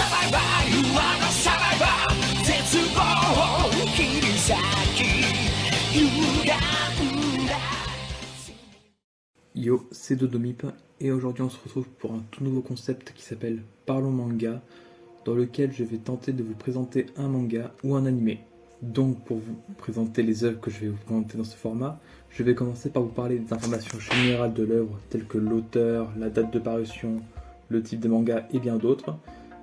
バイバイ我のサバイバー絶望を切り裂き歪んだ Yo, c'est Dodomip et aujourd'hui on se retrouve pour un tout nouveau concept qui s'appelle Parlons Manga, dans lequel je vais tenter de vous présenter un manga ou un animé. Donc pour vous présenter les œuvres que je vais vous présenter dans ce format, je vais commencer par vous parler des informations générales de l'œuvre telles que l'auteur, la date de parution, le type de manga et bien d'autres.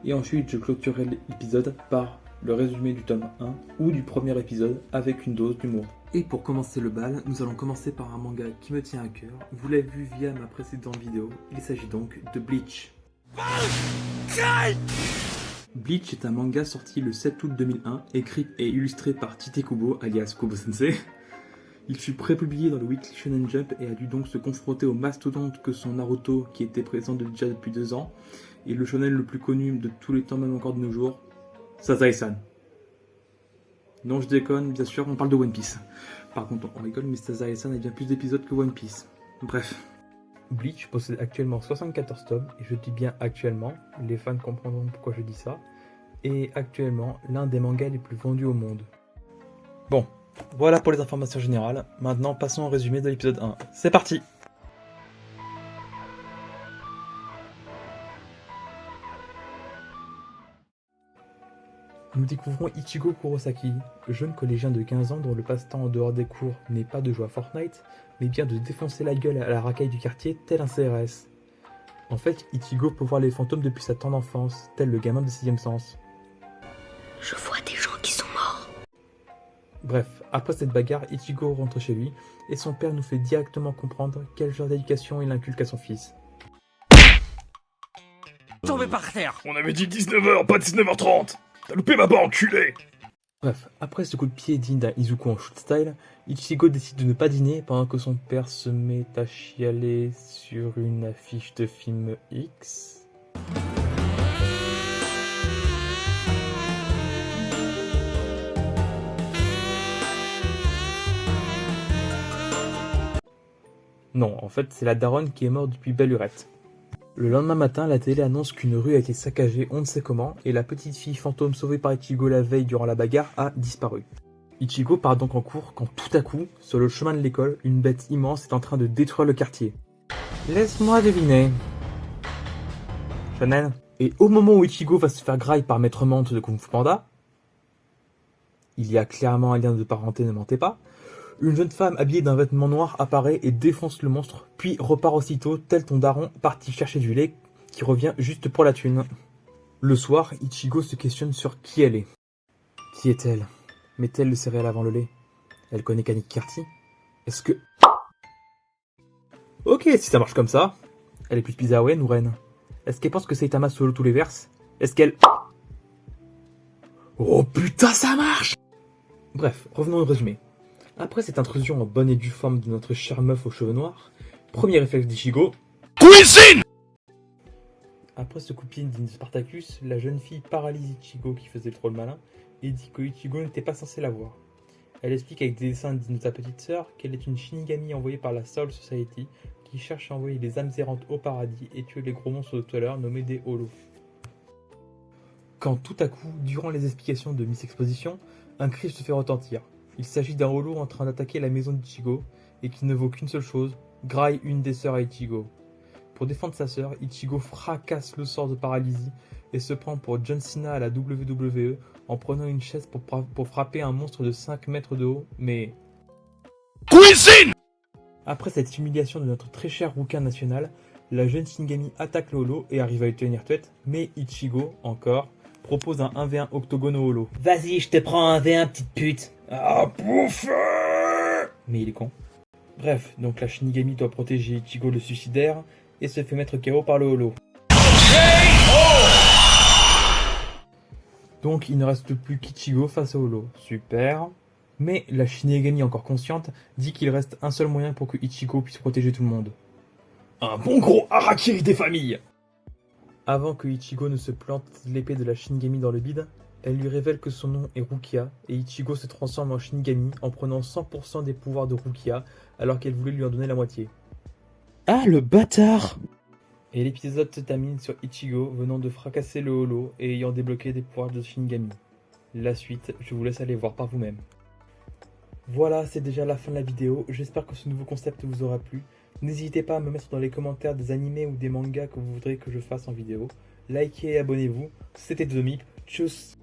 Et ensuite je clôturerai l'épisode par le résumé du tome 1 ou du premier épisode avec une dose d'humour. Et pour commencer le bal, nous allons commencer par un manga qui me tient à cœur. Vous l'avez vu via ma précédente vidéo, il s'agit donc de Bleach. Bleach est un manga sorti le 7 août 2001, écrit et illustré par Tite Kubo, alias Kubo Sensei. Il fut prépublié dans le Weekly Shonen Jump et a dû donc se confronter au mastodonte que sont Naruto, qui était présent déjà depuis 2 ans, et le shonen le plus connu de tous les temps, même encore de nos jours, Sazae-san. Non, je déconne, bien sûr, on parle de One Piece. Par contre, on rigole, mais Sazae-san a bien plus d'épisodes que One Piece. Bref. Bleach possède actuellement 74 tomes, et je dis bien actuellement, les fans comprendront pourquoi je dis ça, et actuellement l'un des mangas les plus vendus au monde. Bon, voilà pour les informations générales, maintenant passons au résumé de l'épisode 1. C'est parti! Nous découvrons Ichigo Kurosaki, jeune collégien de 15 ans dont le passe-temps en dehors des cours n'est pas de jouer à Fortnite, mais bien de défoncer la gueule à la racaille du quartier tel un CRS. En fait, Ichigo peut voir les fantômes depuis sa tendre enfance, tel le gamin de 6ème sens. Je vois des gens qui sont morts. Bref, après cette bagarre, Ichigo rentre chez lui, et son père nous fait directement comprendre quel genre d'éducation il inculque à son fils. Tombé par terre. On avait dit 19h, pas 19h30. T'as loupé ma barre, enculé. Bref, après ce coup de pied digne d'un Izuku en shoot style, Ichigo décide de ne pas dîner pendant que son père se met à chialer sur une affiche de film X. Non, en fait, c'est la daronne qui est morte depuis belle lurette. Le lendemain matin, la télé annonce qu'une rue a été saccagée on ne sait comment et la petite fille fantôme sauvée par Ichigo la veille durant la bagarre a disparu. Ichigo part donc en cours quand tout à coup, sur le chemin de l'école, une bête immense est en train de détruire le quartier. Laisse-moi deviner. Chanel. Et au moment où Ichigo va se faire graille par Maître Mante de Kung Fu Panda, il y a clairement un lien de parenté, ne mentez pas, une jeune femme habillée d'un vêtement noir apparaît et défonce le monstre, puis repart aussitôt, tel ton daron parti chercher du lait, qui revient juste pour la thune. Le soir, Ichigo se questionne sur qui elle est. Qui est-elle? Met-elle le céréal avant le lait? Elle connaît Kanik Kirti? Est-ce que... Ok, si ça marche comme ça. Elle est plus Bizaouen ou Ren? Est-ce qu'elle pense que Saitama solo tous les verses? Est-ce qu'elle... Oh putain, ça marche! Bref, revenons au résumé. Après cette intrusion en bonne et due forme de notre chère meuf aux cheveux noirs, premier réflexe d'Ichigo, cuisine! Après ce coup de pied digne de Spartacus, la jeune fille paralyse Ichigo qui faisait trop le malin et dit que Ichigo n'était pas censé la voir. Elle explique avec des dessins dignes de sa petite sœur qu'elle est une Shinigami envoyée par la Soul Society qui cherche à envoyer des âmes errantes au paradis et tuer les gros monstres de tout à l'heure nommés des Holos. Quand tout à coup, durant les explications de Miss Exposition, un cri se fait retentir. Il s'agit d'un holo en train d'attaquer la maison d'Ichigo et qui ne vaut qu'une seule chose, graille une des sœurs à Ichigo. Pour défendre sa sœur, Ichigo fracasse le sort de paralysie et se prend pour John Cena à la WWE en prenant une chaise pour frapper un monstre de 5 mètres de haut, mais... Cuisine! Après cette humiliation de notre très cher Ruka national, la jeune Shinigami attaque le holo et arrive à lui tenir tête, mais Ichigo, encore, propose un 1v1 octogone au holo. Vas-y, je te prends un 1v1, petite pute. Ah, bouffe! Mais il est con. Bref, donc la Shinigami doit protéger Ichigo le suicidaire et se fait mettre KO par le holo. Donc il ne reste plus qu'Ichigo face au holo. Super. Mais la Shinigami encore consciente dit qu'il reste un seul moyen pour que Ichigo puisse protéger tout le monde. Un bon gros harakiri des familles! Avant que Ichigo ne se plante l'épée de la Shinigami dans le bide, elle lui révèle que son nom est Rukia et Ichigo se transforme en Shinigami en prenant 100% des pouvoirs de Rukia alors qu'elle voulait lui en donner la moitié. Ah le bâtard! Et l'épisode se termine sur Ichigo venant de fracasser le holo et ayant débloqué des pouvoirs de Shinigami. La suite, je vous laisse aller voir par vous-même. Voilà, c'est déjà la fin de la vidéo, j'espère que ce nouveau concept vous aura plu. N'hésitez pas à me mettre dans les commentaires des animés ou des mangas que vous voudrez que je fasse en vidéo. Likez et abonnez-vous, c'était TheMip, tchuss.